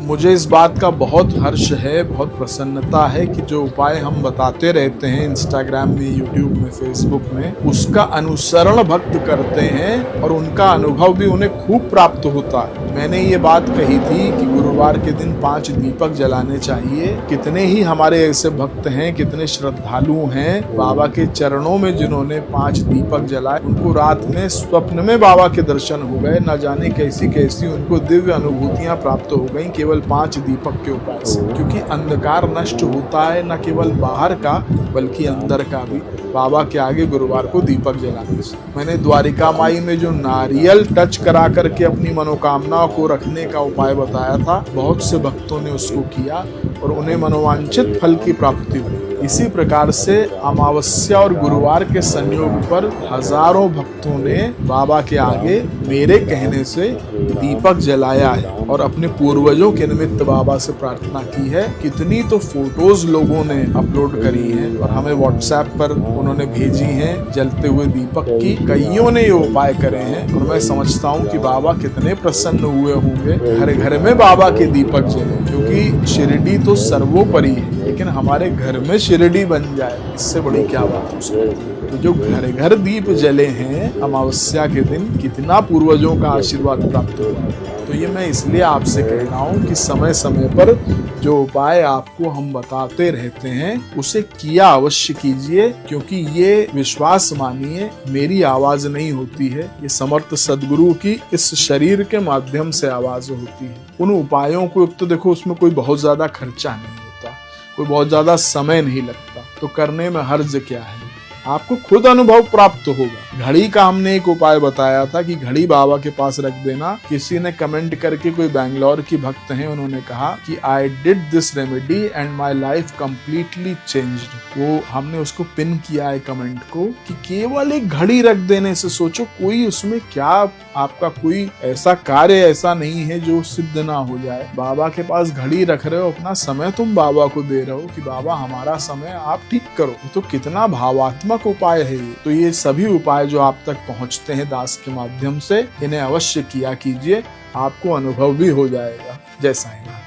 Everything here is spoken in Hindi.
मुझे इस बात का बहुत हर्ष है, बहुत प्रसन्नता है कि जो उपाय हम बताते रहते हैं इंस्टाग्राम में, यूट्यूब में, फेसबुक में, उसका अनुसरण भक्त करते हैं और उनका अनुभव भी उन्हें खूब प्राप्त होता है। मैंने ये बात कही थी कि गुरुवार के दिन 5 दीपक जलाने चाहिए। कितने ही हमारे ऐसे भक्त हैं, कितने श्रद्धालु हैं बाबा के चरणों में जिन्होंने 5 दीपक जलाए, उनको रात में स्वप्न में बाबा के दर्शन हो गए। न जाने कैसी कैसी उनको दिव्य अनुभूतियां प्राप्त हो गई केवल 5 दीपक के उपाय से। क्योंकि अंधकार नष्ट होता है न केवल बाहर का बल्कि अंदर का भी, बाबा के आगे गुरुवार को दीपक जलाने से। मैंने द्वारिका माई में जो नारियल टच करा करके अपनी मनोकामनाओं को रखने का उपाय बताया था, बहुत से भक्तों ने उसको किया और उन्हें मनोवांछित फल की प्राप्ति हुई। इसी प्रकार से अमावस्या और गुरुवार के संयोग पर हजारों भक्तों ने बाबा के आगे मेरे कहने से दीपक जलाया है और अपने पूर्वजों के निमित्त बाबा से प्रार्थना की है। कितनी तो फोटोज लोगों ने अपलोड करी हैं और हमें व्हाट्सएप पर उन्होंने भेजी हैं जलते हुए दीपक की। कईयों ने ये उपाय करे हैं और मैं समझता हूँ कि बाबा कितने प्रसन्न हुए होंगे। घर घर में बाबा के दीपक जले, क्योंकि शिरडी तो सर्वोपरि है, लेकिन हमारे घर में शिरडी बन जाए, इससे बड़ी क्या बात हो सकती है। तो जो घर घर दीप जले हैं अमावस्या के दिन, कितना पूर्वजों का आशीर्वाद प्राप्त हुआ। तो ये मैं इसलिए आपसे कह रहा हूँ कि समय समय पर जो उपाय आपको हम बताते रहते हैं उसे किया अवश्य कीजिए, क्योंकि ये विश्वास मानिए मेरी आवाज नहीं होती है, ये समर्थ सदगुरु की इस शरीर के माध्यम से आवाज होती है। उन उपायों को तो देखो, उसमें कोई बहुत ज्यादा खर्चा नहीं होता, कोई बहुत ज्यादा समय नहीं लगता, तो करने में हर्ज क्या है, आपको खुद अनुभव प्राप्त होगा। घड़ी का हमने एक उपाय बताया था कि घड़ी बाबा के पास रख देना। किसी ने कमेंट करके, कोई बैंगलोर की भक्त हैं, उन्होंने कहा कि I did this remedy and my life completely changed. वो हमने उसको पिन किया है कमेंट को कि केवल एक घड़ी रख देने से, सोचो कोई उसमें क्या, आपका कोई ऐसा कार्य ऐसा नहीं है जो सिद्ध ना हो जाए। बाबा के पास घड़ी रख रहे हो, अपना समय तुम बाबा को दे रहे हो कि बाबा हमारा समय आप ठीक करो। तो कितना भावात्मक उपाय है ये। तो ये सभी उपाय जो आप तक पहुंचते हैं दास के माध्यम से, इन्हें अवश्य किया कीजिए, आपको अनुभव भी हो जाएगा। जय साईं नाथ।